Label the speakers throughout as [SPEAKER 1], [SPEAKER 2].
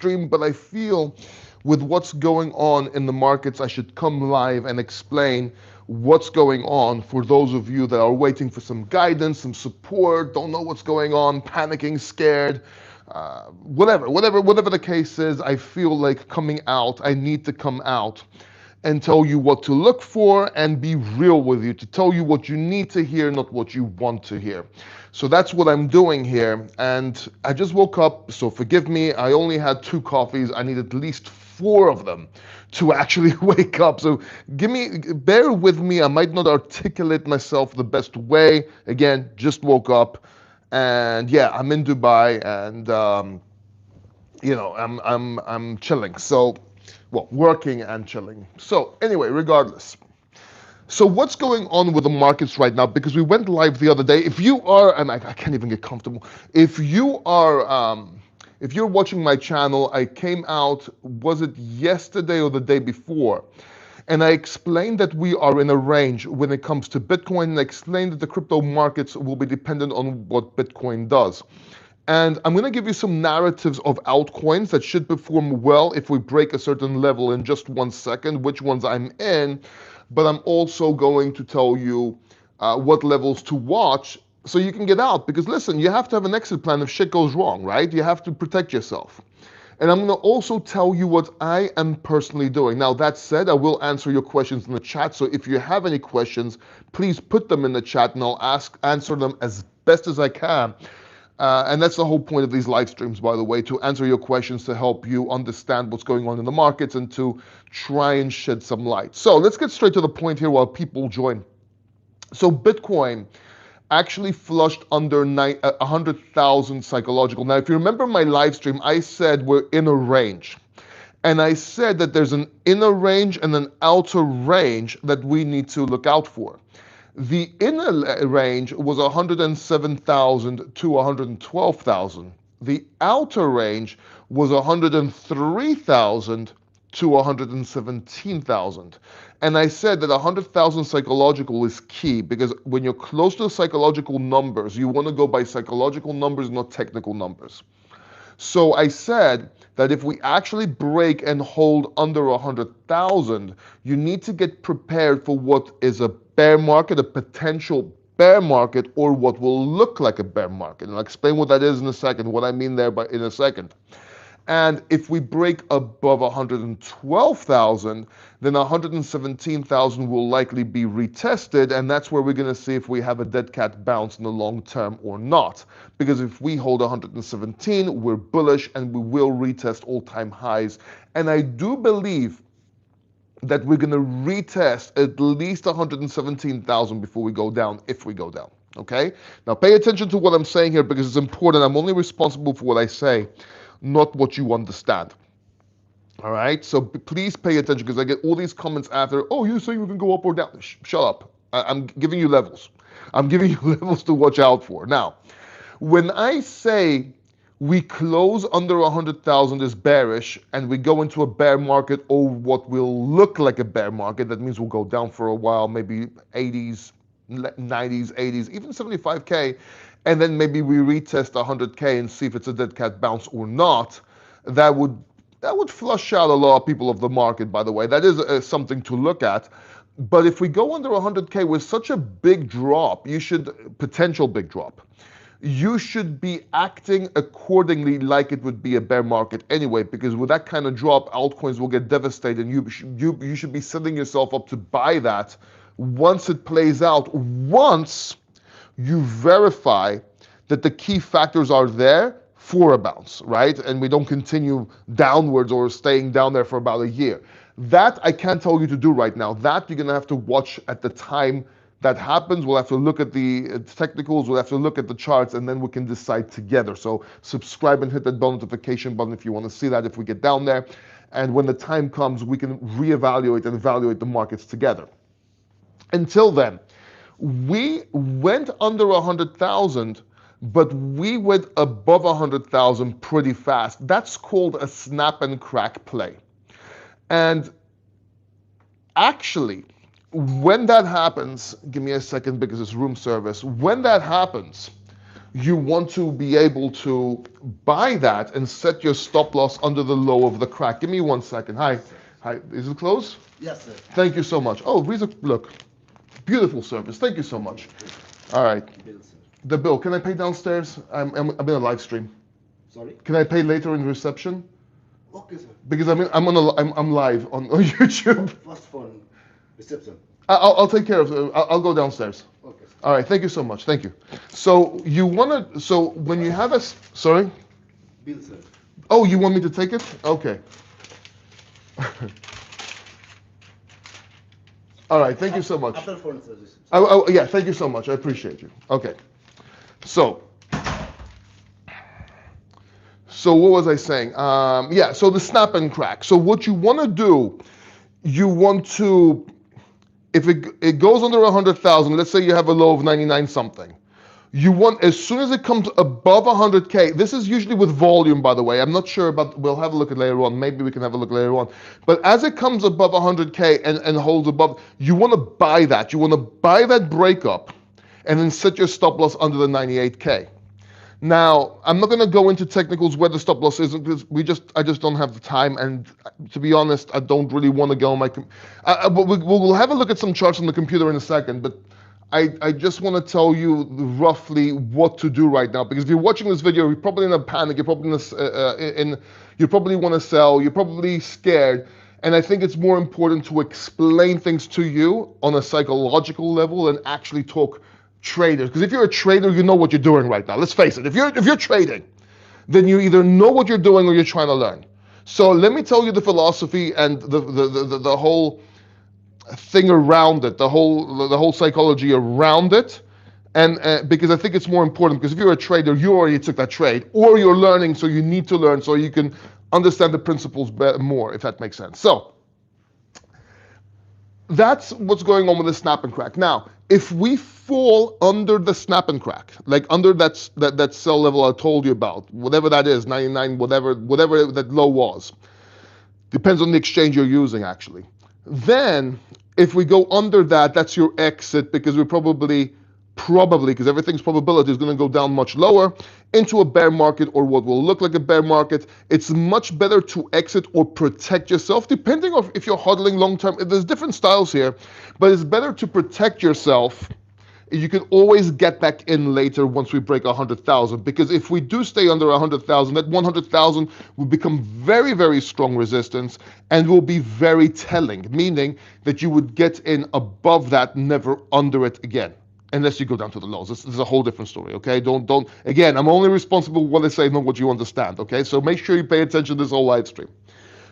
[SPEAKER 1] stream, but I feel with what's going on in the markets, I should come live and explain what's going on for those of you that are waiting for some guidance, some support, don't know what's going on, panicking, scared, whatever the case is. I feel like coming out. I need to come out and tell you what to look for and be real with you, to tell you what you need to hear, not what you want to hear. So that's what I'm doing here. And I just woke up, so forgive me. I only had 2 coffees. I need at least 4 of them to actually wake up. So bear with me. I might not articulate myself the best way. Again, just woke up. And yeah, I'm in Dubai, and I'm chilling. So, well, working and chilling. So anyway, regardless. So what's going on with the markets right now? Because we went live the other day. If you are, and I can't even get comfortable. If you're watching my channel, I came out, was it yesterday or the day before? And I explained that we are in a range when it comes to Bitcoin, and I explained that the crypto markets will be dependent on what Bitcoin does. And I'm going to give you some narratives of altcoins that should perform well if we break a certain level in just 1 second, which ones I'm in. But I'm also going to tell you what levels to watch so you can get out. Because listen, you have to have an exit plan if shit goes wrong, right? You have to protect yourself. And I'm going to also tell you what I am personally doing. Now, that said, I will answer your questions in the chat. So if you have any questions, please put them in the chat and I'll answer them as best as I can. And that's the whole point of these live streams, by the way, to answer your questions, to help you understand what's going on in the markets and to try and shed some light. So let's get straight to the point here while people join. So Bitcoin actually flushed under 100,000 psychological. Now, if you remember my live stream, I said we're in a range. And I said that there's an inner range and an outer range that we need to look out for. The inner range was 107,000 to 112,000. The outer range was 103,000 to 117,000. And I said that 100,000 psychological is key because when you're close to the psychological numbers, you want to go by psychological numbers, not technical numbers. So I said that if we actually break and hold under 100,000, you need to get prepared for what is a bear market, a potential bear market, or what will look like a bear market. And I'll explain what that is in a second, what I mean there in a second. And if we break above 112,000, then 117,000 will likely be retested, and that's where we're going to see if we have a dead cat bounce in the long term or not. Because if we hold 117, we're bullish and we will retest all-time highs. And I do believe that we're going to retest at least 117,000 before we go down, if we go down. Okay? Now pay attention to what I'm saying here because it's important. I'm only responsible for what I say, not what you understand. All right, so please pay attention because I get all these comments after, oh, you're saying we can go up or down. Shut up. I'm giving you levels. I'm giving you levels to watch out for. Now, when I say we close under 100,000 is bearish and we go into a bear market or what will look like a bear market, that means we'll go down for a while, maybe 80s, 90s, 80s, even 75K, and then maybe we retest 100K and see if it's a dead cat bounce or not. That would flush out a lot of people of the market, by the way. That is something to look at. But if we go under 100K with such a big drop, potential big drop, you should be acting accordingly like it would be a bear market anyway, because with that kind of drop, altcoins will get devastated. You should be setting yourself up to buy that once it plays out, once you verify that the key factors are there for a bounce, right? And we don't continue downwards or staying down there for about a year. That I can't tell you to do right now. That you're gonna have to watch at the time that happens. We'll have to look at the technicals, we'll have to look at the charts, and then we can decide together. So subscribe and hit that bell notification button if you want to see that if we get down there. And when the time comes, we can reevaluate and evaluate the markets together. Until then, we went under 100,000, but we went above 100,000 pretty fast. That's called a snap and crack play. And actually, when that happens, give me a second because it's room service. When that happens, you want to be able to buy that and set your stop loss under the low of the crack. Give me 1 second. Hi. Hi. Is it closed?
[SPEAKER 2] Yes, sir.
[SPEAKER 1] Thank you so much. Oh, Reza, look. Beautiful service. Thank you so much. All right.
[SPEAKER 2] Bill, sir.
[SPEAKER 1] The bill. Can I pay downstairs? I'm in a live stream.
[SPEAKER 2] Sorry?
[SPEAKER 1] Can I pay later in reception?
[SPEAKER 2] Okay, sir.
[SPEAKER 1] Because I'm live on YouTube.
[SPEAKER 2] First phone reception.
[SPEAKER 1] I'll take care of it. I'll go downstairs.
[SPEAKER 2] Okay, sir.
[SPEAKER 1] All right. Thank you so much. Thank you. So you wanna. So when you have a. Sorry.
[SPEAKER 2] Bill, sir.
[SPEAKER 1] Oh, you want me to take it? Okay. All right. Thank you so much.
[SPEAKER 2] After phone, sir. Reception.
[SPEAKER 1] Yeah. Thank you so much. I appreciate you. Okay. So. So what was I saying? Yeah. So the snap and crack. So what you want to do, you want to, if it goes under 100,000, let's say you have a low of 99 something. You want, as soon as it comes above 100K, this is usually with volume, by the way. I'm not sure about, we'll have a look at later on. Maybe we can have a look later on. But as it comes above 100K and holds above, you want to buy that. You want to buy that breakup and then set your stop loss under the 98K. Now, I'm not going to go into technicals where the stop loss is because I just don't have the time. And to be honest, I don't really want to go on my, we'll have a look at some charts on the computer in a second, but I just want to tell you roughly what to do right now, because if you're watching this video, you're probably in a panic, you're probably you probably want to sell, you're probably scared, and I think it's more important to explain things to you on a psychological level and actually talk traders. Because if you're a trader, you know what you're doing right now. Let's face it, if you're trading, then you either know what you're doing or you're trying to learn. So let me tell you the philosophy and the whole thing around it, the whole psychology around it, and because I think it's more important, because if you're a trader, you already took that trade, or you're learning, so you need to learn so you can understand the principles more, if that makes sense. So that's what's going on with the snap and crack. Now, if we fall under the snap and crack, like under that sell level I told you about, whatever that is, 99, whatever that low was, depends on the exchange you're using actually. Then, if we go under that, that's your exit, because we're probably, because everything's probability, is going to go down much lower into a bear market or what will look like a bear market. It's much better to exit or protect yourself, depending on if you're hodling long term. There's different styles here, but it's better to protect yourself. You can always get back in later once we break 100,000, because if we do stay under 100,000, that 100,000 will become very, very strong resistance and will be very telling, meaning that you would get in above that, never under it again, unless you go down to the lows. This is a whole different story, okay? Don't, again, I'm only responsible for what I say, not what you understand, okay? So make sure you pay attention to this whole live stream.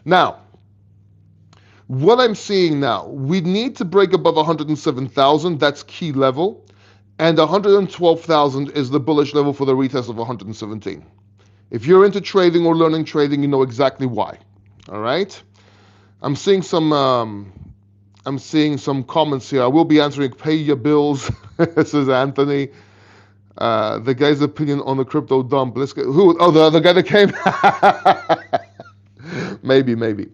[SPEAKER 1] Now, what I'm seeing now, we need to break above 107,000, that's key level. And 112,000 is the bullish level for the retest of 117. If you're into trading or learning trading, you know exactly why. All right. I'm seeing some comments here. I will be answering. Pay your bills, says Anthony. The guy's opinion on the crypto dump. Let's get who? Oh, the guy that came. maybe.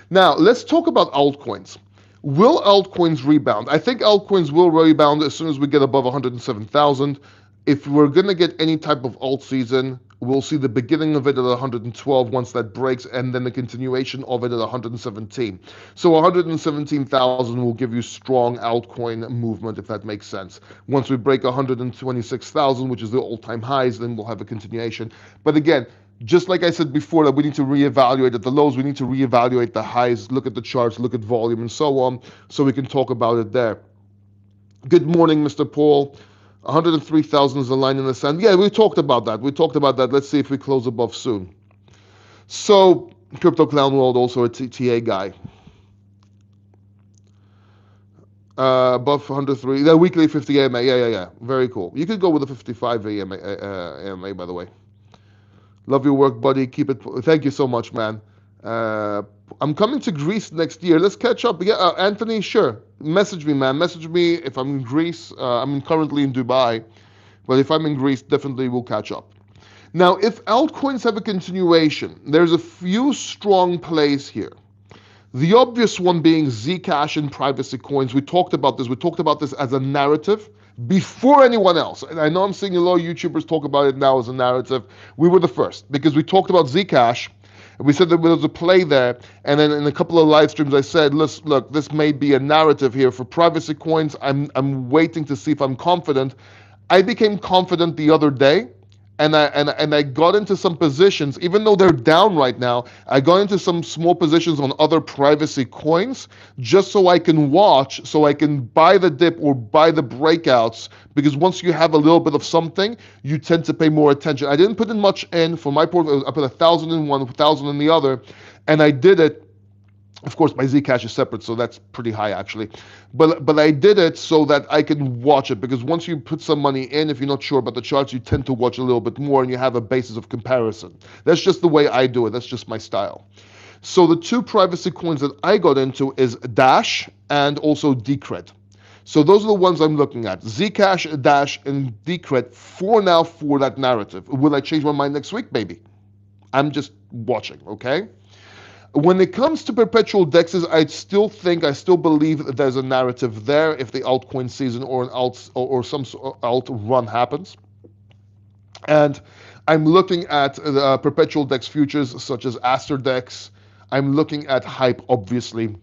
[SPEAKER 1] Now let's talk about altcoins. Will altcoins rebound? I think altcoins will rebound as soon as we get above 107,000. If we're going to get any type of alt season, we'll see the beginning of it at 112 once that breaks, and then the continuation of it at 117. So 117,000 will give you strong altcoin movement, if that makes sense. Once we break 126,000, which is the all-time highs, then we'll have a continuation. But again, just like I said before, that we need to reevaluate at the lows, we need to reevaluate the highs, look at the charts, look at volume and so on, so we can talk about it there. Good morning, Mr. Paul. 103,000 is a line in the sand. Yeah, we talked about that. Let's see if we close above soon. So, Crypto Clown World, also a TA guy. Above 103, the weekly 50 AMA, yeah. Very cool. You could go with a 55 AMA, by the way. Love your work, buddy. Keep it. Thank you so much, man. I'm coming to Greece next year. Let's catch up. Yeah, Anthony, sure. Message me, man. Message me if I'm in Greece. I'm currently in Dubai, but if I'm in Greece, definitely we'll catch up. Now, if altcoins have a continuation, there's a few strong plays here. The obvious one being Zcash and privacy coins. We talked about this. We talked about this as a narrative before anyone else. And I know I'm seeing a lot of YouTubers talk about it now as a narrative. We were the first because we talked about Zcash. And we said that there was a play there, and then in a couple of live streams, I said, look, this may be a narrative here for privacy coins. I'm waiting to see if I'm confident. I became confident the other day, and I got into some positions, even though they're down right now. I got into some small positions on other privacy coins just so I can watch, so I can buy the dip or buy the breakouts. Because once you have a little bit of something, you tend to pay more attention. I didn't put in much in for my portfolio. I put 1,000 in one, 1,000 in the other, and I did it. Of course, my Zcash is separate, so that's pretty high actually. But I did it so that I can watch it, because once you put some money in, if you're not sure about the charts, you tend to watch a little bit more and you have a basis of comparison. That's just the way I do it. That's just my style. So the two privacy coins that I got into is Dash and also Decred. So those are the ones I'm looking at. Zcash, Dash, and Decred for now for that narrative. Will I change my mind next week? Maybe. I'm just watching, okay? When it comes to perpetual dexes, I still believe that there's a narrative there if the altcoin season or an alt or some alt run happens. And I'm looking at perpetual dex futures such as AsterDex. I'm looking at Hype, obviously,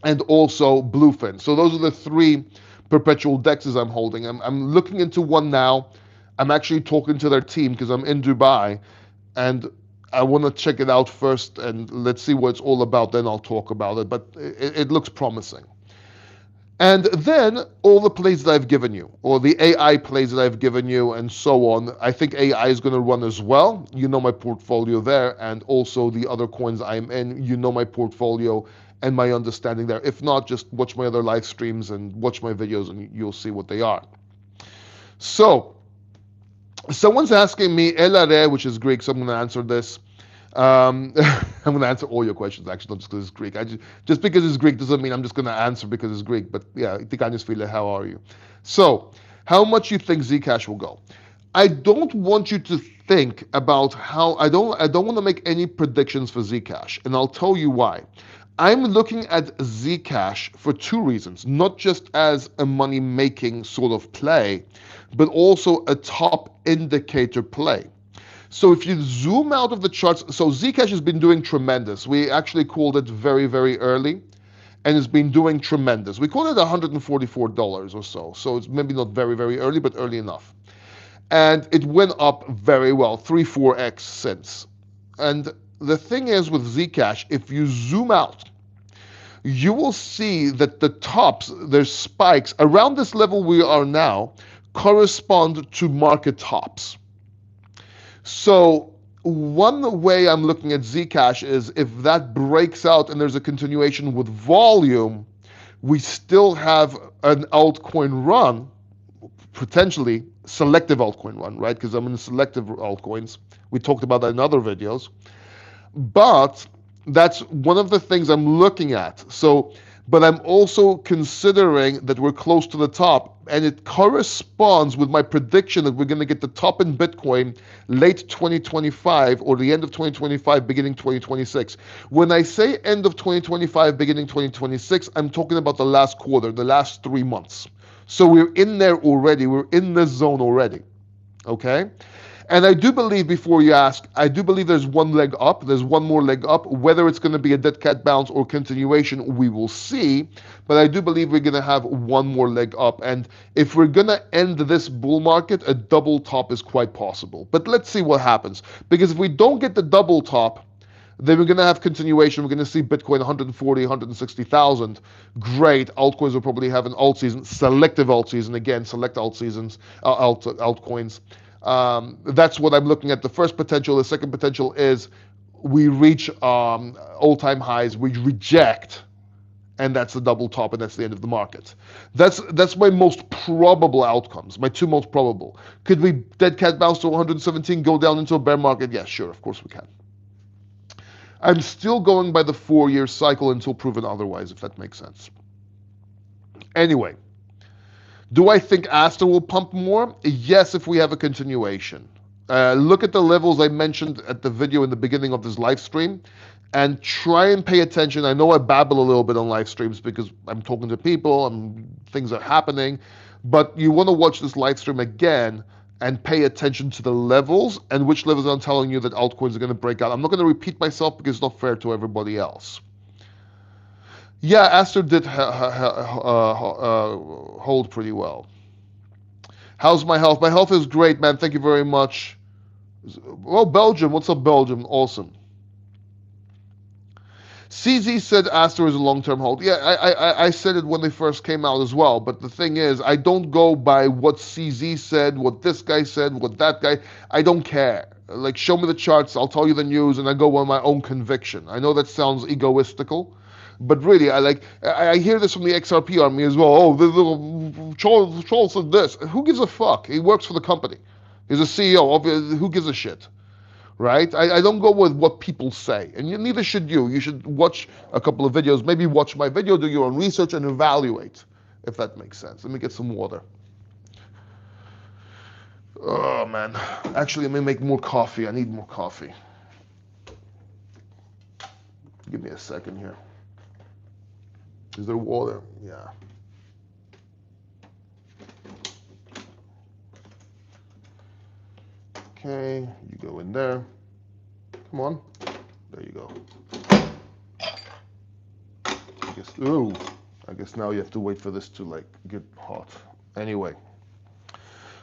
[SPEAKER 1] and also Bluefin. So those are the three perpetual dexes I'm holding. I'm looking into one now. I'm actually talking to their team because I'm in Dubai, and I want to check it out first, and let's see what it's all about. Then I'll talk about it, but it looks promising. And then all the plays that I've given you, or the AI plays that I've given you, and so on. I think AI is going to run as well. You know my portfolio there, and also the other coins I'm in. You know my portfolio and my understanding there. If not, just watch my other live streams and watch my videos, and you'll see what they are. So, someone's asking me, Elare, which is Greek, so I'm going to answer this. I'm going to answer all your questions, actually, not just because it's Greek. Just because it's Greek doesn't mean I'm just going to answer because it's Greek. But yeah, Tikanis File, how are you? So, how much you think Zcash will go? I don't want you to think about how, I don't want to make any predictions for Zcash, and I'll tell you why. I'm looking at Zcash for two reasons, not just as a money-making sort of play, but also a top indicator play. So if you zoom out of the charts, so Zcash has been doing tremendous. We actually called it very, very early, and it's been doing tremendous. We called it $144 or so. So it's maybe not very, very early, but early enough. And it went up very well, 3-4x since. And the thing is with Zcash, if you zoom out, you will see that the tops, there's spikes around this level we are now, correspond to market tops. So one way I'm looking at Zcash is if that breaks out and there's a continuation with volume, we still have an altcoin run, potentially selective altcoin run, right? Because I'm in selective altcoins. We talked about that in other videos. But that's one of the things I'm looking at. So, but I'm also considering that we're close to the top, and it corresponds with my prediction that we're going to get the top in Bitcoin late 2025 or the end of 2025, beginning 2026. When I say end of 2025, beginning 2026, I'm talking about the last quarter, the last 3 months. So we're in there already. We're in this zone already. Okay? And I do believe, before you ask, I do believe there's one leg up. There's one more leg up. Whether it's going to be a dead cat bounce or continuation, we will see. But I do believe we're going to have one more leg up. And if we're going to end this bull market, a double top is quite possible. But let's see what happens. Because if we don't get the double top, then we're going to have continuation. We're going to see Bitcoin 140, 160,000. Great. Altcoins will probably have an alt season, selective alt season. Again, select alt seasons, altcoins. That's what I'm looking at. The first potential. The second potential is we reach all-time highs, we reject, and that's the double top, and that's the end of the market. That's my most probable outcomes, my two most probable. Could we dead cat bounce to 117, go down into a bear market? Yes, sure, of course we can. I'm still going by the 4-year cycle until proven otherwise, if that makes sense. Anyway. Do I think Aster will pump more? Yes, if we have a continuation. Look at the levels I mentioned at the video in the beginning of this live stream and try and pay attention. I know I babble a little bit on live streams because I'm talking to people and things are happening, But you want to watch this live stream again and pay attention to the levels and which levels I'm telling you that altcoins are going to break out. I'm not going to repeat myself because it's not fair to everybody else. Yeah, Aster did hold pretty well. How's my health? My health is great, man. Thank you very much. Well, Belgium. What's up, Belgium? Awesome. CZ said Aster is a long-term hold. Yeah, I said it when they first came out as well. But the thing is, I don't go by what CZ said, what this guy said, what that guy. I don't care. Like, show me the charts. I'll tell you the news, and I go on my own conviction. I know that sounds egoistical, but really, I hear this from the XRP army as well. Oh, Charles said this. Who gives a fuck? He works for the company. He's a CEO. Who gives a shit? Right? I don't go with what people say, and neither should you. You should watch a couple of videos, maybe watch my video, do your own research, and evaluate, if that makes sense. Let me get some water. Oh, man. Actually, let me make more coffee. I need more coffee. Give me a second here. Is there water? Yeah. Okay, you go in there. Come on. There you go. I guess now you have to wait for this to like get hot. Anyway.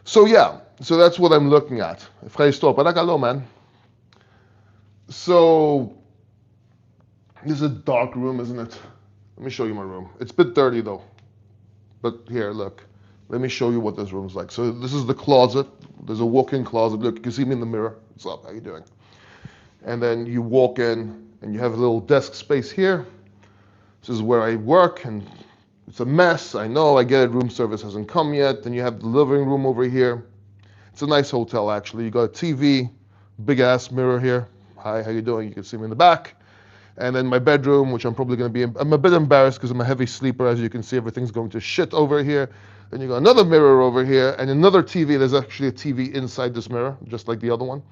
[SPEAKER 1] So yeah, so that's what I'm looking at. Hello, man. So this is a dark room, isn't it? Let me show you my room. It's a bit dirty though. But here, look. Let me show you what this room's like. So this is the closet. There's a walk-in closet. Look, you can see me in the mirror. What's up? How you doing? And then you walk in, and you have a little desk space here. This is where I work, and it's a mess. I know. I get it. Room service hasn't come yet. Then you have the living room over here. It's a nice hotel, actually. You got a TV, big-ass mirror here. Hi, how you doing? You can see me in the back. And then my bedroom, which I'm probably going to be, I'm a bit embarrassed because I'm a heavy sleeper. As you can see, everything's going to shit over here. Then you got another mirror over here and another TV. There's actually a TV inside this mirror, just like the other one.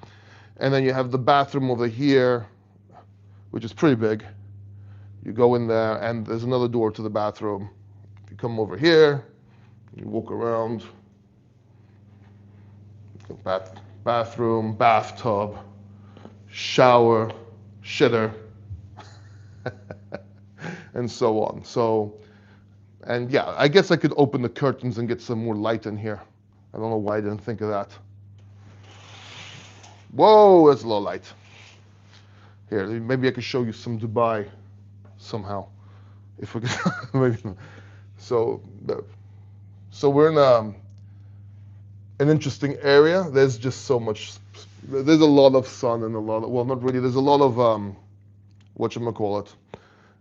[SPEAKER 1] And then you have the bathroom over here, which is pretty big. You go in there and there's another door to the bathroom. If you come over here, you walk around. Bathroom, bathtub, shower, shitter. And so on. So, and yeah, I guess I could open the curtains and get some more light in here. I don't know why I didn't think of that. Whoa, that's a low light. Here, maybe I could show you some Dubai somehow. If we could, maybe. So we're in an interesting area. There's just so much. There's a lot of sun and a lot of, well, not really. There's a lot of whatchamacallit,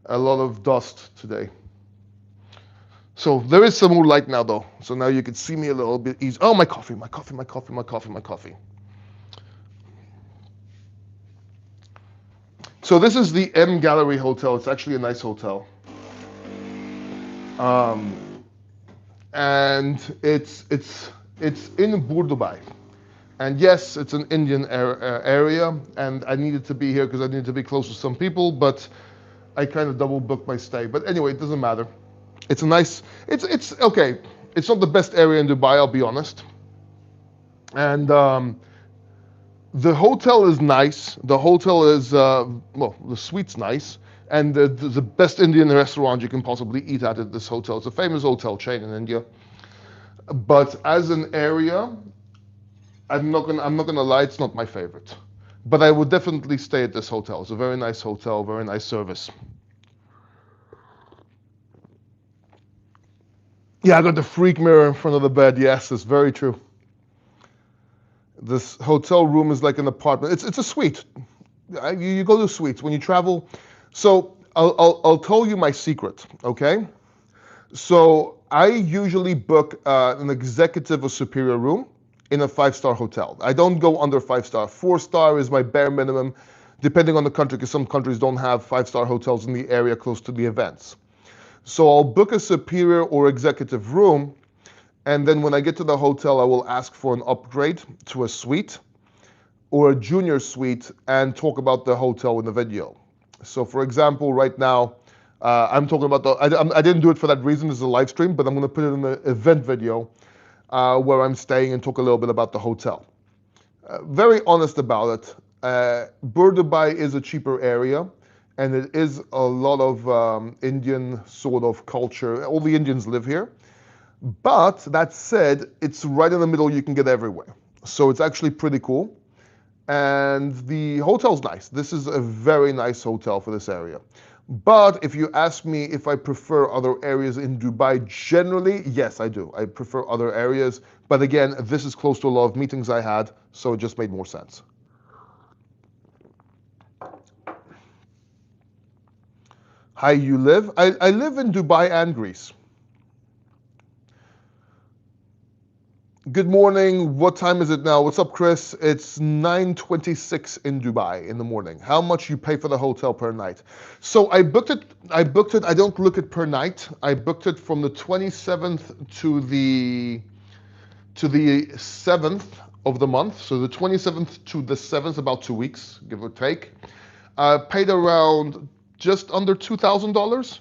[SPEAKER 1] a lot of dust today. So there is some more light now, though. So now you can see me a little bit easy. Oh, my coffee, my coffee, my coffee, my coffee, my coffee. So this is the M Gallery Hotel. It's actually a nice hotel. And it's in Bur Dubai. And yes, it's an Indian area, and I needed to be here because I needed to be close to some people, but I kind of double booked my stay. But anyway, it doesn't matter. It's a nice, it's okay. It's not the best area in Dubai, I'll be honest. And the hotel is nice. The hotel is, well, the suite's nice. And the best Indian restaurant you can possibly eat at this hotel. It's a famous hotel chain in India. But as an area, I'm not gonna lie, it's not my favorite. But I would definitely stay at this hotel. It's a very nice hotel, very nice service. Yeah, I got the freak mirror in front of the bed. Yes, it's very true. This hotel room is like an apartment. It's a suite. You go to suites when you travel. So I'll tell you my secret, okay? So I usually book an executive or superior room in a 5-star hotel. I don't go under 5-star. 4-star is my bare minimum, depending on the country, because some countries don't have 5-star hotels in the area close to the events. So I'll book a superior or executive room, and then when I get to the hotel, I will ask for an upgrade to a suite or a junior suite and talk about the hotel in the video. So for example, right now, I'm talking about I didn't do it for that reason. This is a live stream, but I'm going to put it in an event video where I'm staying and talk a little bit about the hotel. Very honest about it. Bur Dubai is a cheaper area, and it is a lot of Indian sort of culture. All the Indians live here. But that said, it's right in the middle. You can get everywhere. So it's actually pretty cool. And the hotel's nice. This is a very nice hotel for this area. But if you ask me if I prefer other areas in Dubai, generally, yes, I do. I prefer other areas. But again, this is close to a lot of meetings I had, so it just made more sense. Hi, you live? I live in Dubai and Greece. Good morning. What time is it now? What's up, Chris? It's 9:26 in Dubai in the morning. How much you pay for the hotel per night? So I booked it. I don't look at per night. I booked it from the 27th to the 7th of the month. So the 27th to the 7th, about 2 weeks, give or take. Paid around just under $2,000,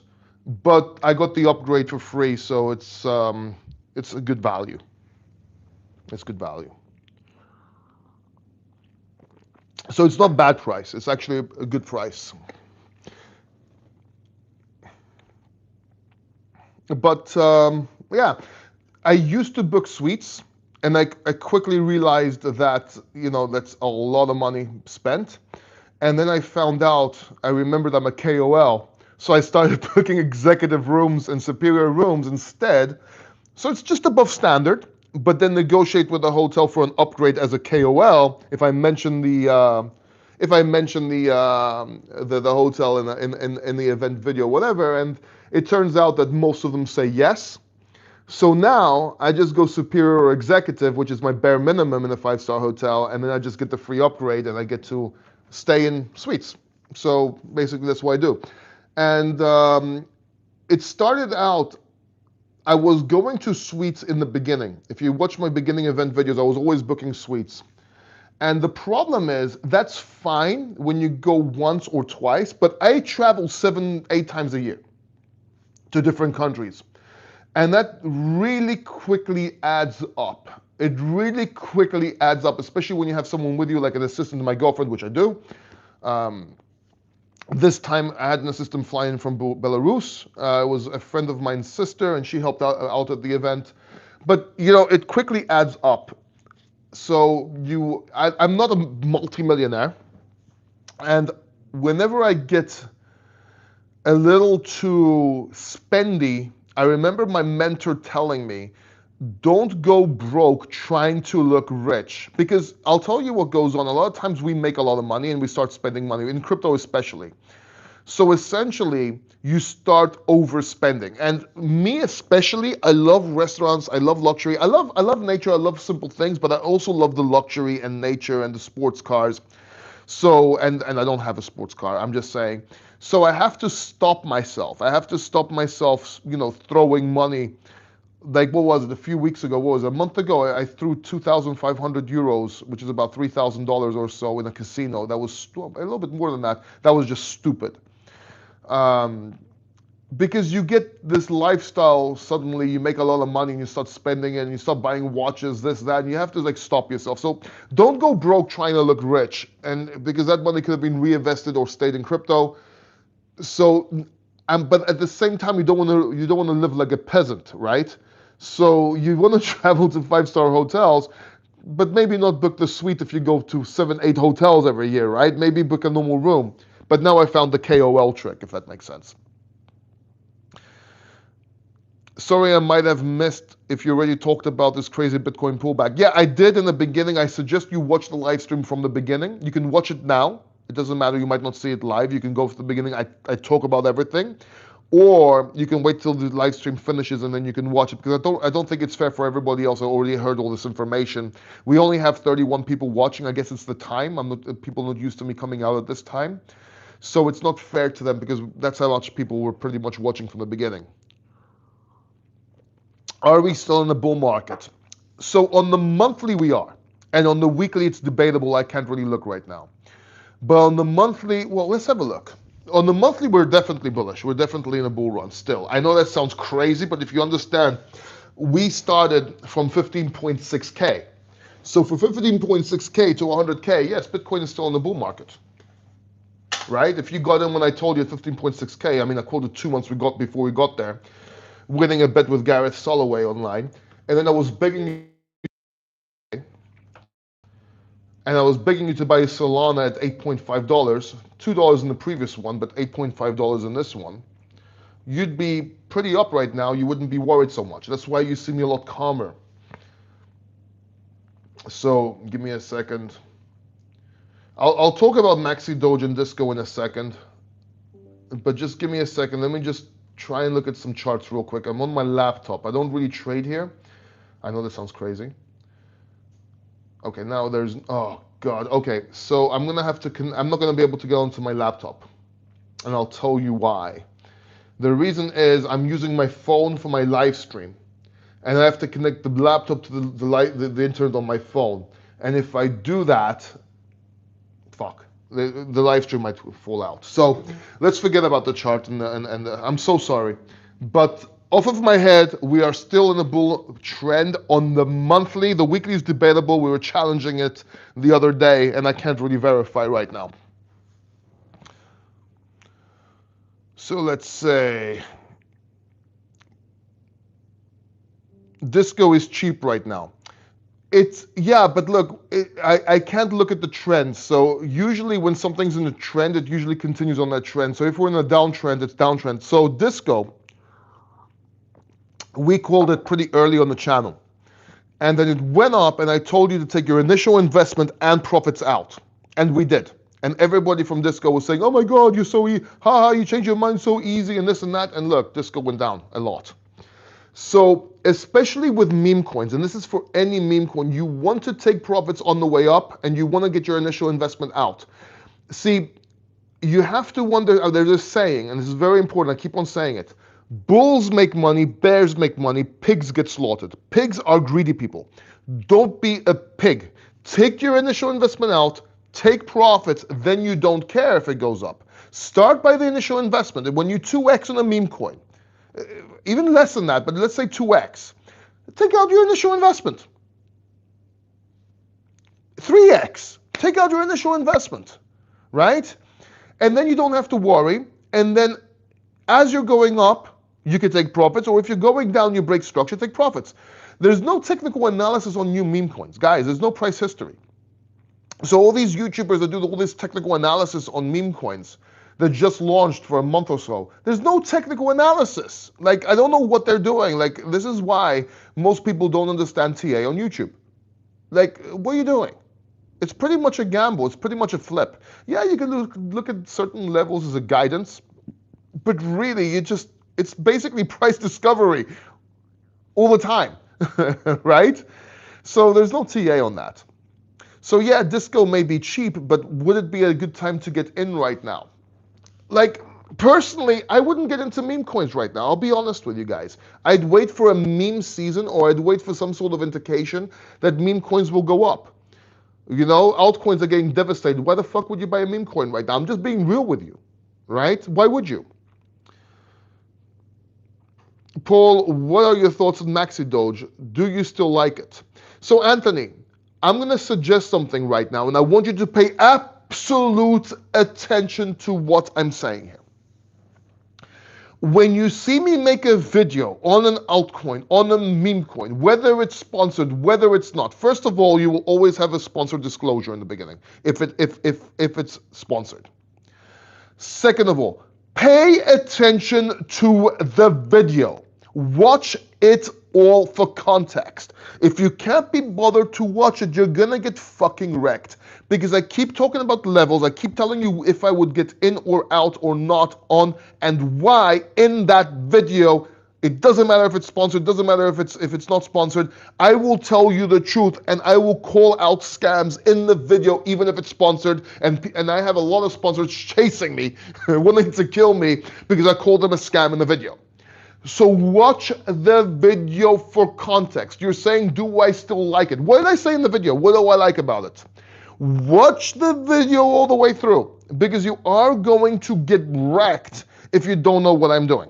[SPEAKER 1] but I got the upgrade for free, so it's a good value. It's good value. So it's not bad price. It's actually a good price. But yeah, I used to book suites, and I quickly realized that that's a lot of money spent. And then I found out, I remembered I'm a KOL, so I started booking executive rooms and superior rooms instead. So it's just above standard, but then negotiate with the hotel for an upgrade as a KOL if I mention the the hotel in the event video, whatever, and it turns out that most of them say yes. So now I just go superior or executive, which is my bare minimum in a 5-star hotel, and then I just get the free upgrade and I get to stay in suites. So basically that's what I do. And it started out, I was going to suites in the beginning. If you watch my beginning event videos, I was always booking suites. And the problem is, that's fine when you go once or twice, but I travel 7, 8 times a year to different countries. And that really quickly adds up. It really quickly adds up, especially when you have someone with you, like an assistant to my girlfriend, which I do. This time I had an assistant fly in from Belarus. It was a friend of mine's sister, and she helped out at the event. But it quickly adds up. So I'm not a multimillionaire, and whenever I get a little too spendy, I remember my mentor telling me, don't go broke trying to look rich. Because I'll tell you what goes on. A lot of times we make a lot of money and we start spending money, in crypto especially. So essentially, you start overspending. And me especially, I love restaurants, I love luxury, I love nature, I love simple things, but I also love the luxury and nature and the sports cars. So, and I don't have a sports car, I'm just saying. So I have to stop myself. I have to stop myself, throwing money. Like, what was it, a few weeks ago, what was it, a month ago, I threw 2,500 euros, which is about $3,000 or so, in a casino. That was a little bit more than that. That was just stupid. Because you get this lifestyle, suddenly you make a lot of money and you start spending it and you start buying watches, this, that, and you have to like stop yourself. So don't go broke trying to look rich, and because that money could have been reinvested or stayed in crypto. So, but at the same time, you don't want to live like a peasant, right? So you want to travel to 5-star hotels, but maybe not book the suite if you go to 7, 8 hotels every year, right? Maybe book a normal room. But now I found the KOL trick, if that makes sense. Sorry, I might have missed if you already talked about this crazy Bitcoin pullback. Yeah, I did in the beginning. I suggest you watch the live stream from the beginning. You can watch it now. It doesn't matter. You might not see it live. You can go to the beginning. I talk about everything. Or you can wait till the live stream finishes and then you can watch it, because I don't think it's fair for everybody else. I already heard all this information. We only have 31 people watching. I guess it's the time. People are not used to me coming out at this time. So it's not fair to them, because that's how much people were pretty much watching from the beginning. Are we still in the bull market? So on the monthly we are. And on the weekly it's debatable. I can't really look right now. But on the monthly, well, let's have a look. On the monthly, we're definitely bullish. We're definitely in a bull run still. I know that sounds crazy, but if you understand, we started from 15.6K. So for 15.6K to 100K, yes, Bitcoin is still in the bull market, right? If you got in when I told you 15.6K, I mean, I quoted 2 months we got before we got there, winning a bet with Gareth Soloway online, and then I was begging you, and I was begging you to buy Solana at $8.5, $2 in the previous one, but $8.5 in this one. You'd be pretty up right now. You wouldn't be worried so much. That's why you see me a lot calmer. So give me a second. I'll talk about Maxi Doge and Disco in a second, but just give me a second. Let me just try and look at some charts real quick. I'm on my laptop. I don't really trade here. I know this sounds crazy. Okay, now there's, oh God. Okay, so I'm gonna have to, I'm not gonna be able to get onto my laptop, and I'll tell you why. The reason is I'm using my phone for my live stream, and I have to connect the laptop to the internet on my phone. And if I do that, fuck, the live stream might fall out. So let's forget about the chart, and I'm so sorry. But off of my head, we are still in a bull trend on the monthly. The weekly is debatable. We were challenging it the other day, and I can't really verify right now. So let's say Disco is cheap right now. It's, yeah, but look, I can't look at the trend. So usually when something's in a trend, it usually continues on that trend. So if we're in a downtrend, it's downtrend. So Disco, we called it pretty early on the channel. And then it went up, and I told you to take your initial investment and profits out. And we did. And everybody from Disco was saying, oh my God, you're so haha, you change your mind so easy and this and that. And look, Disco went down a lot. So especially with meme coins, and this is for any meme coin, you want to take profits on the way up, and you want to get your initial investment out. See, you have to wonder, there's a saying, and this is very important, I keep on saying it. Bulls make money, bears make money, pigs get slaughtered. Pigs are greedy people. Don't be a pig. Take your initial investment out, take profits, then you don't care if it goes up. Start by the initial investment. And when you 2x on a meme coin, even less than that, but let's say 2x, take out your initial investment. 3x, take out your initial investment, right? And then you don't have to worry. And then as you're going up, you can take profits, or if you're going down, you break structure, take profits. There's no technical analysis on new meme coins. Guys, there's no price history. So all these YouTubers that do all this technical analysis on meme coins that just launched for a month or so, there's no technical analysis. Like, I don't know what they're doing. Like, this is why most people don't understand TA on YouTube. Like, what are you doing? It's pretty much a gamble. It's pretty much a flip. Yeah, you can look at certain levels as a guidance, but really, it's basically price discovery all the time, right? So there's no TA on that. So yeah, Disco may be cheap, but would it be a good time to get in right now? Like, personally, I wouldn't get into meme coins right now. I'll be honest with you guys. I'd wait for a meme season, or I'd wait for some sort of indication that meme coins will go up. You know, altcoins are getting devastated. Why the fuck would you buy a meme coin right now? I'm just being real with you, right? Why would you? Paul, what are your thoughts on Maxi Doge? Do you still like it? So Anthony, I'm going to suggest something right now, and I want you to pay absolute attention to what I'm saying here. When you see me make a video on an altcoin, on a meme coin, whether it's sponsored, whether it's not, first of all, you will always have a sponsored disclosure in the beginning, if it's sponsored. Second of all, pay attention to the video. Watch it all for context. If you can't be bothered to watch it, you're gonna get fucking wrecked. Because I keep talking about levels, I keep telling you if I would get in or out or not on, and why in that video. It doesn't matter if it's sponsored, doesn't matter if it's not sponsored. I will tell you the truth, and I will call out scams in the video, even if it's sponsored. And I have a lot of sponsors chasing me, wanting to kill me because I called them a scam in the video. So watch the video for context. You're saying, do I still like it? What did I say in the video? What do I like about it? Watch the video all the way through. because you are going to get wrecked if you don't know what I'm doing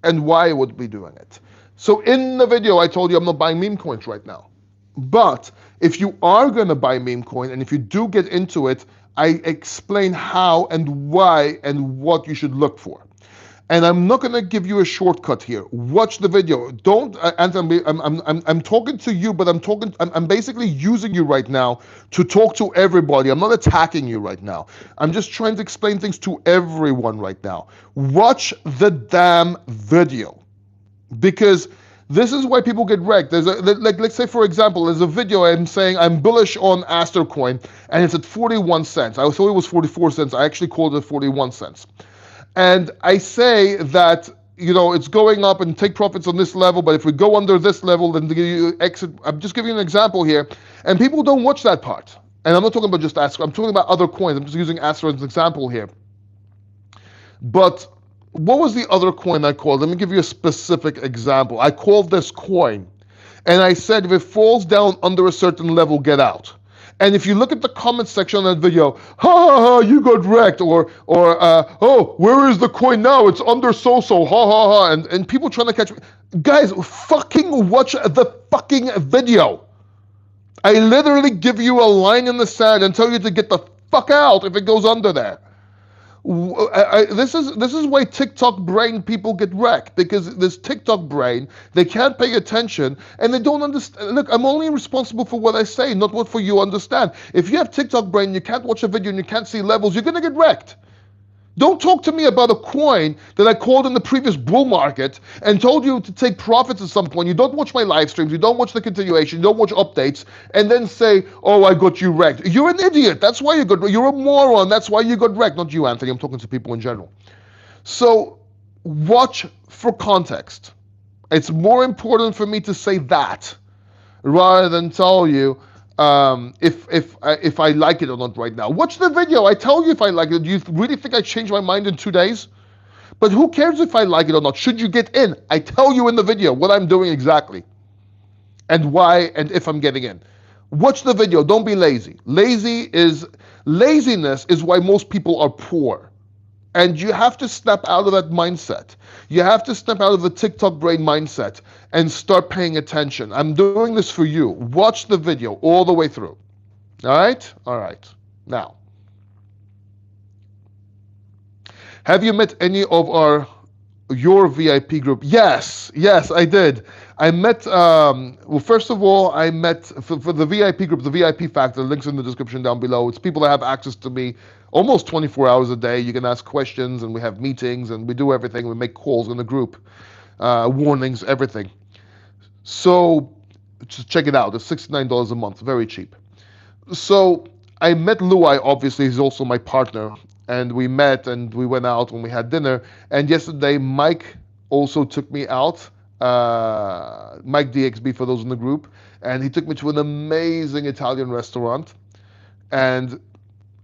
[SPEAKER 1] and why I would be doing it. So in the video, I told you I'm not buying meme coins right now. But if you are going to buy meme coin, and if you do get into it, I explain how and why and what you should look for. And I'm not going to give you a shortcut here. Watch the video. Don't, Anthony, I'm talking to you, but I'm basically using you right now to talk to everybody. I'm not attacking you right now. I'm just trying to explain things to everyone right now. Watch the damn video, because this is why people get wrecked. There's let's say, for example, there's a video I'm saying I'm bullish on Aster coin, and it's at 41 cents. I thought it was 44 cents. I actually called it 41 cents. And I say that, it's going up and take profits on this level, but if we go under this level, then you exit. I'm just giving you an example here. And people don't watch that part. And I'm not talking about just Aster. I'm talking about other coins. I'm just using Aster as an example here. But what was the other coin I called? Let me give you a specific example. I called this coin, and I said if it falls down under a certain level, get out. And if you look at the comment section on that video, ha ha ha, you got wrecked, or oh, where is the coin now? It's under so-so, ha ha ha, and people trying to catch me. Guys, fucking watch the fucking video. I literally give you a line in the sand and tell you to get the fuck out if it goes under there. This is why TikTok brain people get wrecked, because this TikTok brain, they can't pay attention and they don't understand. Look, I'm only responsible for what I say, not what for you understand. If you have TikTok brain, you can't watch a video and you can't see levels, you're gonna get wrecked. Don't talk to me about a coin that I called in the previous bull market and told you to take profits at some point. You don't watch my live streams, you don't watch the continuation, you don't watch updates, and then say, oh, I got you wrecked. You're an idiot. That's why you got wrecked. You're a moron. That's why you got wrecked. Not you, Anthony. I'm talking to people in general. So watch for context. It's more important for me to say that rather than tell you if I like it or not right now. Watch the video. I tell you if I like it. Do you really think I changed my mind in 2 days? But who cares if I like it or not? Should you get in? I tell you in the video what I'm doing exactly and why and if I'm getting in. Watch the video. Don't be lazy. Laziness is why most people are poor. And you have to snap out of that mindset. You have to snap out of the TikTok brain mindset and start paying attention. I'm doing this for you. Watch the video all the way through. All right? All right. Now, have you met any of your VIP group? Yes, I did. I met, well, first of all, I met, for the VIP group, the VIP Factor, links in the description down below. It's people that have access to me almost 24 hours a day. You can ask questions, and we have meetings, and we do everything. We make calls in the group, warnings, everything. So just check it out. It's $69 a month, very cheap. So I met Luai, obviously, he's also my partner. And we met and we went out and we had dinner. And yesterday, Mike also took me out. Mike DXB, for those in the group. And he took me to an amazing Italian restaurant. And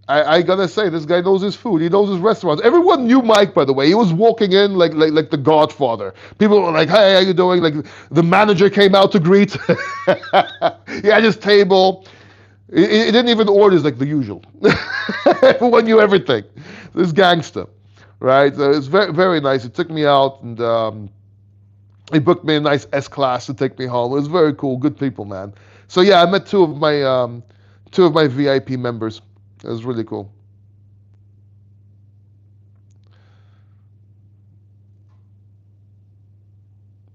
[SPEAKER 1] I gotta say, this guy knows his food. He knows his restaurants. Everyone knew Mike, by the way. He was walking in like the Godfather. People were like, "Hey, how you doing?" Like the manager came out to greet. He had his table. He didn't even order, like the usual. Everyone knew everything. This gangster, right? So it's very, very nice. He took me out and he booked me a nice S-Class to take me home. It was very cool. Good people, man. So yeah, I met two of my VIP members. It was really cool.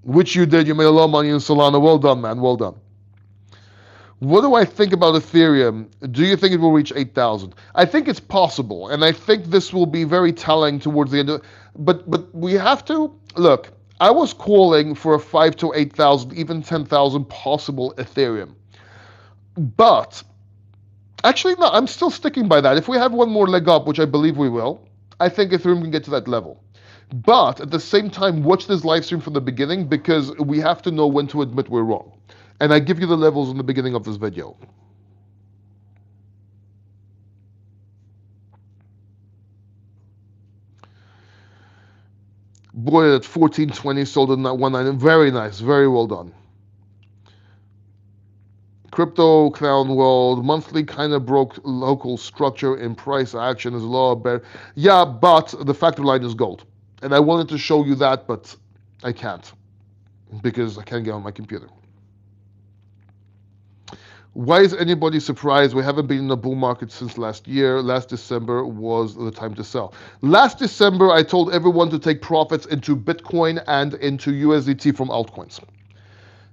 [SPEAKER 1] Which you did. You made a lot of money in Solana. Well done, man. Well done. What do I think about Ethereum? Do you think it will reach 8,000? I think it's possible, and I think this will be very telling towards the end of. But we have to look. I was calling for a 5 to 8,000, even 10,000 possible Ethereum. But actually, no, I'm still sticking by that. If we have one more leg up, which I believe we will, I think Ethereum can get to that level. But at the same time, watch this live stream from the beginning, because we have to know when to admit we're wrong. And I give you the levels in the beginning of this video. Boy, at 1420, sold at 190. Very nice. Very well done. Crypto clown world monthly kind of broke local structure in price action is lower bear. Yeah, but the factor line is gold, and I wanted to show you that, but I can't because I can't get on my computer. Why is anybody surprised we haven't been in a bull market since last year? Last December was the time to sell. Last December, I told everyone to take profits into Bitcoin and into USDT from altcoins.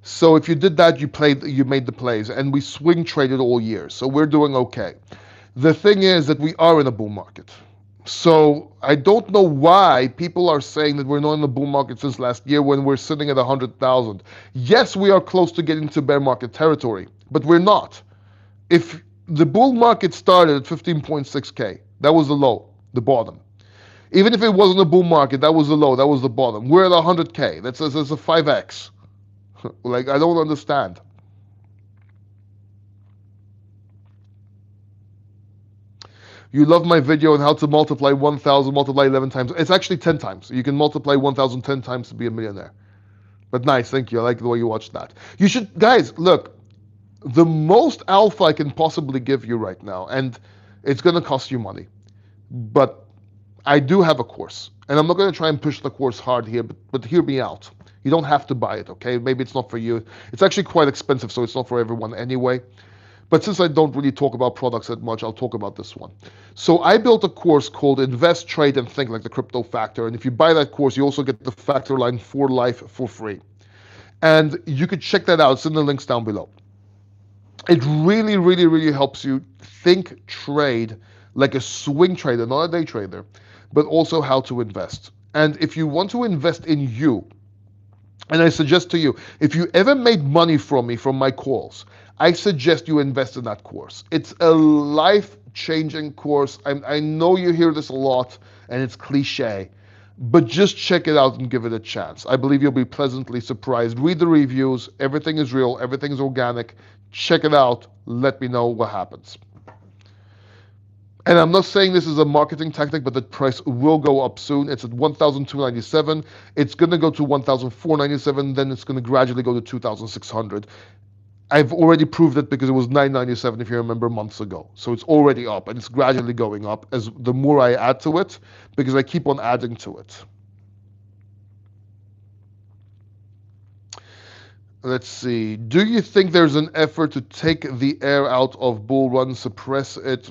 [SPEAKER 1] So if you did that, you made the plays, and we swing traded all year. So we're doing okay. The thing is that we are in a bull market. So I don't know why people are saying that we're not in the bull market since last year when we're sitting at 100,000. Yes, we are close to getting to bear market territory, but we're not. If the bull market started at 15.6K, that was the low, the bottom. Even if it wasn't a bull market, that was the low, that was the bottom. We're at 100K. That's a 5x. Like, I don't understand. You love my video on how to multiply 1,000, multiply 11 times. It's actually 10 times. You can multiply 1,000 10 times to be a millionaire. But nice, thank you. I like the way you watched that. You should, guys, look, the most alpha I can possibly give you right now, and it's going to cost you money, but I do have a course, and I'm not going to try and push the course hard here, but hear me out. You don't have to buy it, okay? Maybe it's not for you. It's actually quite expensive, so it's not for everyone anyway. But since I don't really talk about products that much, I'll talk about this one. So I built a course called Invest, Trade, and Think, like the Crypto Factor. And if you buy that course, you also get the Factor Line for life for free. And you could check that out. It's in the links down below. It really, really, really helps you think, trade like a swing trader, not a day trader, but also how to invest. And if you want to invest in you, and I suggest to you, if you ever made money from me, from my calls, I suggest you invest in that course. It's a life-changing course. I know you hear this a lot, and it's cliche, but just check it out and give it a chance. I believe you'll be pleasantly surprised. Read the reviews. Everything is real. Everything is organic. Check it out. Let me know what happens. And I'm not saying this is a marketing tactic, but the price will go up soon. It's at 1,297. It's going to go to 1,497. Then it's going to gradually go to 2,600. I've already proved it because it was 997 if you remember months ago. So it's already up, and it's gradually going up as the more I add to it, because I keep on adding to it. Let's see. Do you think there's an effort to take the air out of bull run, suppress it,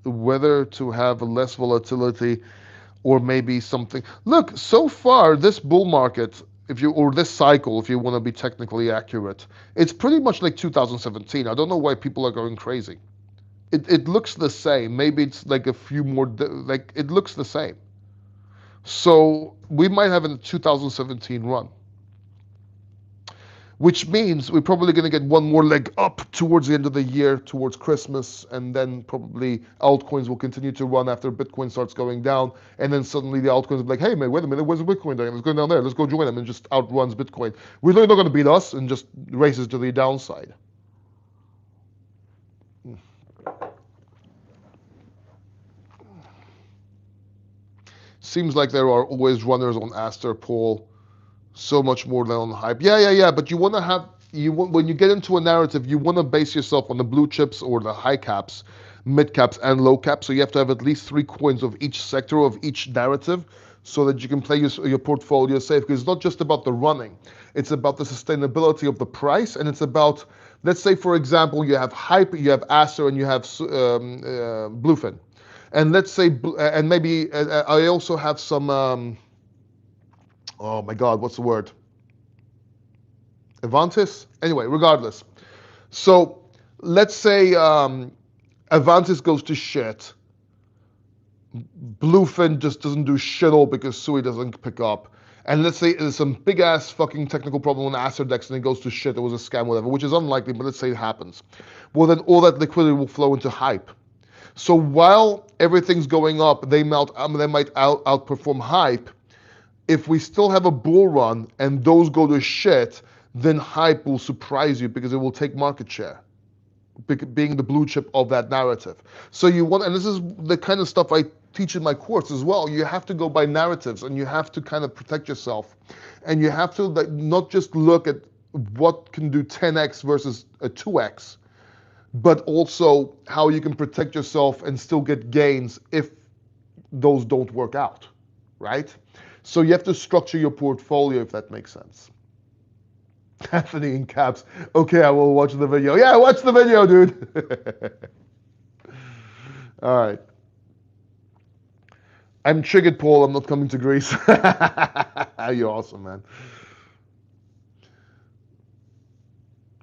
[SPEAKER 1] whether to have less volatility or maybe something? Look, so far this bull market, or this cycle, if you want to be technically accurate, it's pretty much like 2017. I don't know why people are going crazy. It looks the same. Maybe it's like a few more, like it looks the same. So we might have a 2017 run, which means we're probably going to get one more leg up towards the end of the year, towards Christmas, and then probably altcoins will continue to run after Bitcoin starts going down, and then suddenly the altcoins will be like, hey man, wait a minute, where's Bitcoin doing? Let's go down there, let's go join them, and just outruns Bitcoin. We're not going to beat us, and just races to the downside. Seems like there are always runners on Aster, Paul. So much more than on hype. Yeah. But you want to have, when you get into a narrative, you want to base yourself on the blue chips or the high caps, mid caps, and low caps. So you have to have at least 3 coins of each sector of each narrative, so that you can play your portfolio safe. Because it's not just about the running, it's about the sustainability of the price, and it's about, let's say for example, you have hype, you have Aster, and you have Bluefin, and let's say, and maybe I also have some. Oh my God, what's the word? Avantis? Anyway, regardless. So let's say Avantis goes to shit. Bluefin just doesn't do shit all because Sui doesn't pick up. And let's say there's some big ass fucking technical problem on Asterdex and it goes to shit, it was a scam, whatever, which is unlikely, but let's say it happens. Well, then all that liquidity will flow into hype. So while everything's going up, they might outperform hype. If we still have a bull run and those go to shit, then hype will surprise you because it will take market share, being the blue chip of that narrative. So you want, and this is the kind of stuff I teach in my course as well, you have to go by narratives and you have to kind of protect yourself. And you have to not just look at what can do 10x versus a 2x, but also how you can protect yourself and still get gains if those don't work out, right? So you have to structure your portfolio, if that makes sense. Anthony in caps. Okay, I will watch the video. Yeah, watch the video, dude. All right. I'm triggered, Paul. I'm not coming to Greece. You're awesome, man.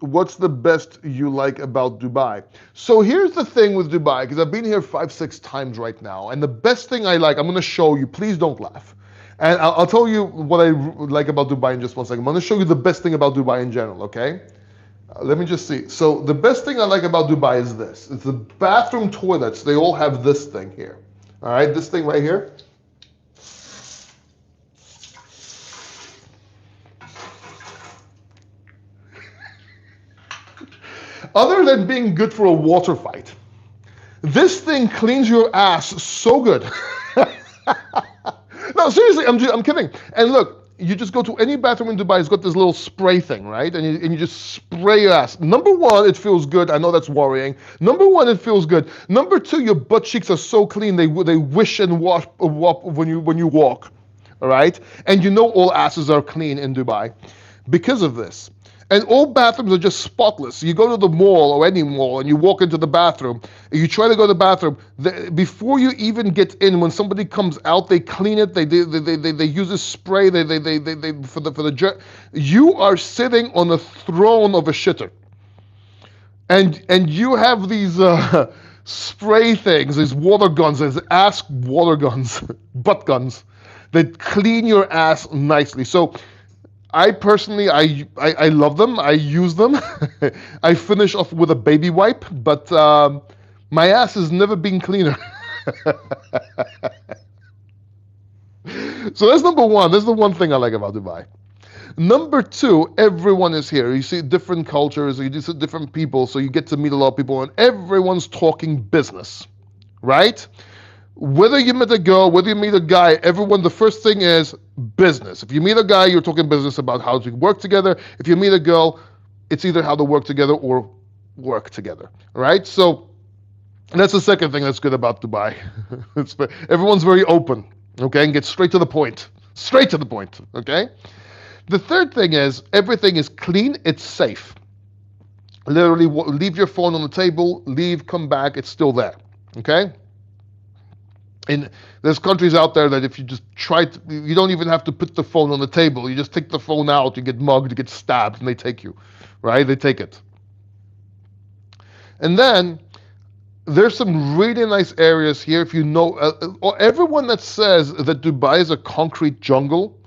[SPEAKER 1] What's the best you like about Dubai? So here's the thing with Dubai, because I've been here 5, 6 times right now, and the best thing I like, I'm going to show you. Please don't laugh. And I'll tell you what I like about Dubai in just 1 second. I'm going to show you the best thing about Dubai in general, okay? Let me just see. So the best thing I like about Dubai is this. It's the bathroom toilets. They all have this thing here. All right, this thing right here. Other than being good for a water fight, this thing cleans your ass so good. No, seriously, I'm kidding. And look, you just go to any bathroom in Dubai, it's got this little spray thing, right? And you just spray your ass. Number one, it feels good. I know that's worrying. Number one, it feels good. Number two, your butt cheeks are so clean, they wish and wash when you walk, all right? And you know all asses are clean in Dubai because of this. And all bathrooms are just spotless. You go to the mall or any mall and you walk into the bathroom, and you try to go to the bathroom, before you even get in, when somebody comes out, they clean it, they use a spray, they for the jet. You are sitting on the throne of a shitter. And you have these spray things, these water guns, these ass water guns, butt guns, that clean your ass nicely. So I personally, I love them. I use them. I finish off with a baby wipe, but my ass has never been cleaner. So that's number one. That's the one thing I like about Dubai. Number two, everyone is here. You see different cultures, you see different people, so you get to meet a lot of people, and everyone's talking business, right? Whether you meet a girl, whether you meet a guy, everyone, the first thing is business. If you meet a guy, you're talking business about how to work together. If you meet a girl, it's either how to work together or work together, right? So that's the second thing that's good about Dubai. Everyone's very open, okay, and gets straight to the point. Straight to the point, okay? The third thing is everything is clean, it's safe. Literally, leave your phone on the table, leave, come back, it's still there, okay? And there's countries out there that if you just try to, you don't even have to put the phone on the table. You just take the phone out, you get mugged, you get stabbed, and they take you, right? They take it. And then there's some really nice areas here. If you know, everyone that says that Dubai is a concrete jungle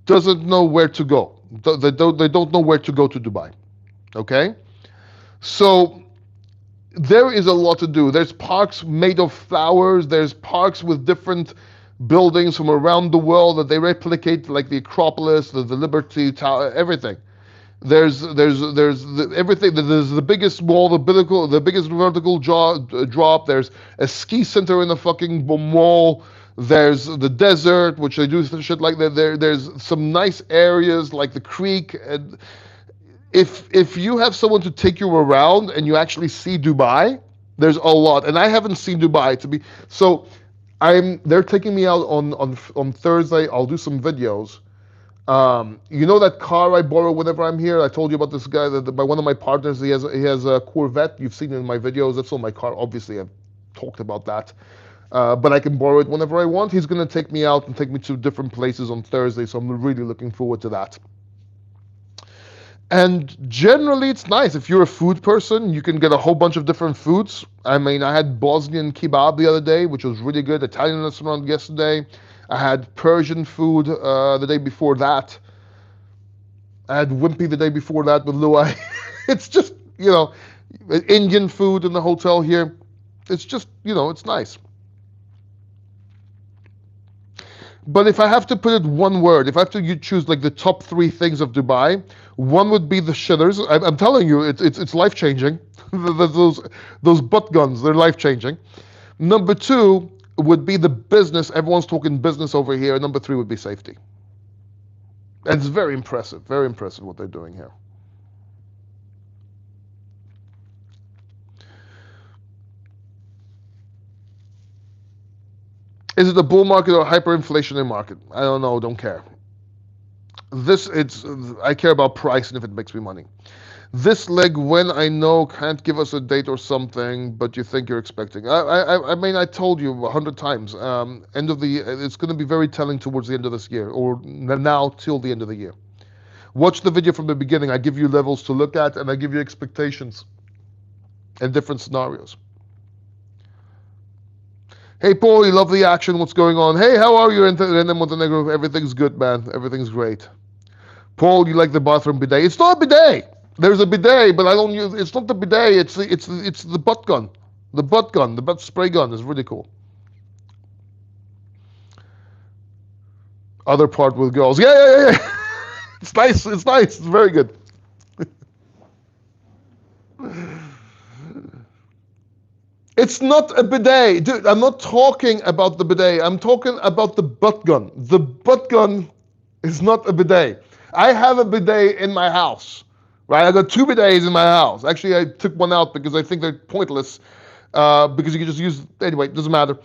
[SPEAKER 1] doesn't know where to go. They don't know where to go to Dubai, okay? So there is a lot to do. There's parks made of flowers. There's parks with different buildings from around the world that they replicate, like the Acropolis, the Liberty Tower, everything. There's everything. There's the biggest wall, the biggest vertical drop. There's a ski center in the fucking mall. There's the desert, which they do shit like that. There's some nice areas like the creek. And if you have someone to take you around and you actually see Dubai, there's a lot. And I haven't seen Dubai to be so. They're taking me out on Thursday. I'll do some videos. You know that car I borrow whenever I'm here? I told you about this guy by one of my partners. He has a Corvette. You've seen it in my videos. That's on my car. Obviously, I've talked about that. But I can borrow it whenever I want. He's going to take me out and take me to different places on Thursday. So I'm really looking forward to that. And generally, it's nice. If you're a food person, you can get a whole bunch of different foods. I mean, I had Bosnian kebab the other day, which was really good. Italian restaurant yesterday. I had Persian food the day before that. I had Wimpy the day before that with Luai. It's just, Indian food in the hotel here. It's just, it's nice. But if I have to put it one word, if I have to choose like the top 3 things of Dubai, one would be the shitters. I'm telling you, it's life changing. those butt guns, they're life changing. Number 2 would be the business. Everyone's talking business over here. Number 3 would be safety. And it's very impressive what they're doing here. Is it a bull market or a hyperinflationary market? I don't know. Don't care. I care about price and if it makes me money. This leg, when I know, can't give us a date or something, but you think you're expecting. I mean, I told you 100 times. End of the, it's going to be very telling towards the end of this year, or now till the end of the year. Watch the video from the beginning. I give you levels to look at, and I give you expectations and different scenarios. Hey, Paul, you love the action. What's going on? Hey, how are you in Montenegro? Everything's good, man. Everything's great. Paul, you like the bathroom bidet? It's not a bidet. There's a bidet, but I don't use. It's not the bidet. It's the butt gun. The butt gun. The butt spray gun is really cool. Other part with girls. Yeah. It's nice. It's nice. It's very good. It's not a bidet, dude. I'm not talking about the bidet. I'm talking about the butt gun. The butt gun is not a bidet. I have a bidet in my house, right? I got 2 bidets in my house. Actually, I took one out because I think they're pointless. Because you can just use anyway. It doesn't matter.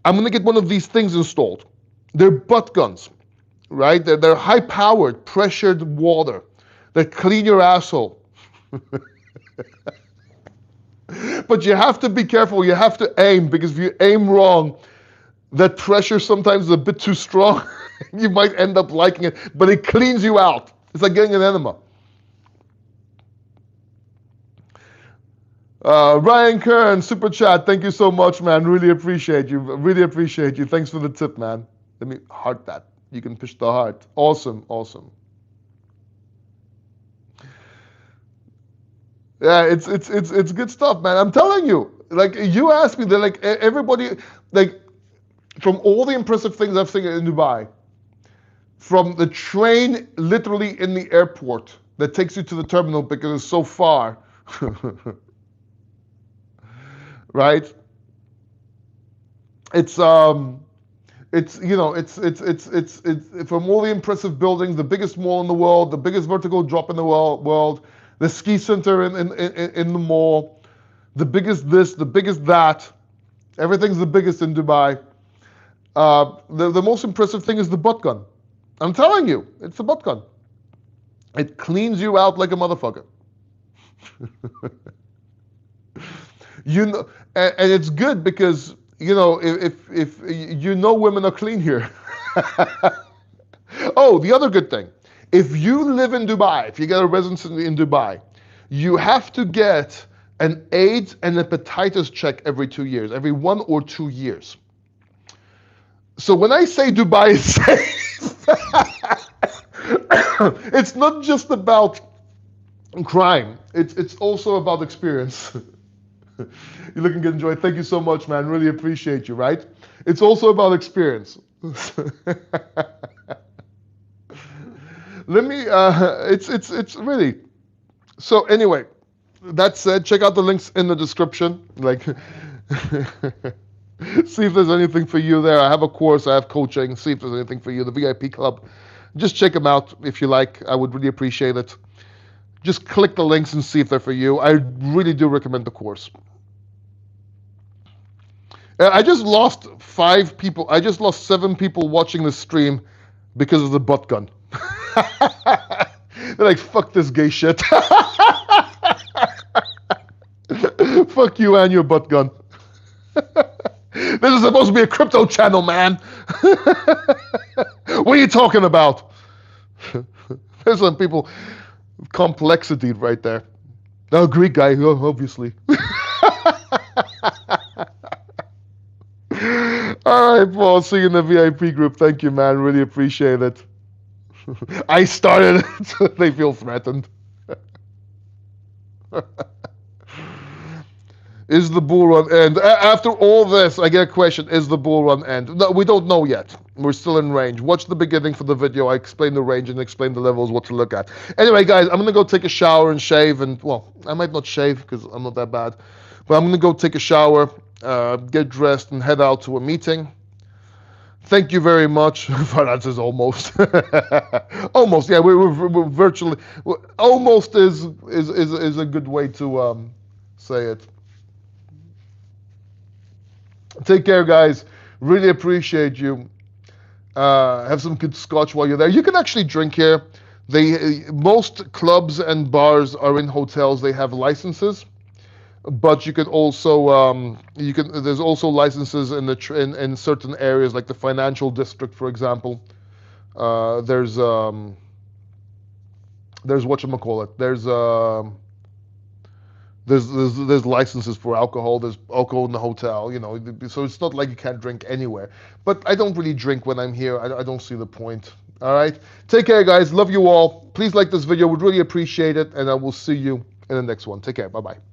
[SPEAKER 1] I'm gonna get one of these things installed. They're butt guns, right? They're high-powered, pressured water that clean your asshole. But you have to be careful. You have to aim, because if you aim wrong, that pressure sometimes is a bit too strong. You might end up liking it, but it cleans you out. It's like getting an enema. Ryan Kern, super chat. Thank you so much, man. Really appreciate you. Really appreciate you. Thanks for the tip, man. Let me heart that. You can push the heart. Awesome. Yeah, it's good stuff, man. I'm telling you. Like, you asked me, they're like everybody, like, from all the impressive things I've seen in Dubai, from the train literally in the airport that takes you to the terminal because it's so far, right? It's from all the impressive buildings, the biggest mall in the world, the biggest vertical drop in the world, the ski center in the mall, the biggest this, the biggest that. Everything's the biggest in Dubai. The most impressive thing is the butt gun. I'm telling you, it's the butt gun. It cleans you out like a motherfucker. You know, and it's good because, you know, if you know, women are clean here. Oh, the other good thing, if you live in Dubai, if you get a residence in Dubai, you have to get an AIDS and hepatitis check every 2 years, every 1 or 2 years. So when I say Dubai is safe, it's not just about crime. It's also about experience. You're looking good, Enjoy. Thank you so much, man. Really appreciate you, right? It's also about experience. Let me, it's really. So anyway, that said, check out the links in the description. Like, see if there's anything for you there. I have a course, I have coaching. See if there's anything for you. The VIP club. Just check them out if you like. I would really appreciate it. Just click the links and see if they're for you. I really do recommend the course. I just lost 5 people. I just lost 7 people watching the stream because of the butt gun. They're like, fuck this gay shit. Fuck you and your butt gun. This is supposed to be a crypto channel, man. What are you talking about? There's some people, complexity right there. No, Greek guy, obviously. All right, Paul. See you in the VIP group. Thank you, man. Really appreciate it. I started it, so they feel threatened. Is the bull run end? After all this, I get a question. Is the bull run end? No, we don't know yet. We're still in range. Watch the beginning for the video. I explain the range and explain the levels, what to look at. Anyway, guys, I'm going to go take a shower and shave. And, well, I might not shave because I'm not that bad. But I'm going to go take a shower, get dressed, and head out to a meeting. Thank you very much. Finance is almost. Almost, yeah. We're virtually. Almost is a good way to say it. Take care, guys. Really appreciate you. Have some good scotch while you're there. You can actually drink here. Most clubs and bars are in hotels. They have licenses, but you can also there's also licenses in in certain areas like the financial district, for example. There's whatchamacallit. There's licenses for alcohol. There's alcohol in the hotel, so it's not like you can't drink anywhere. But I don't really drink when I'm here. I don't see the point. All right. Take care, guys. Love you all. Please like this video. Would really appreciate it. And I will see you in the next one. Take care. Bye bye.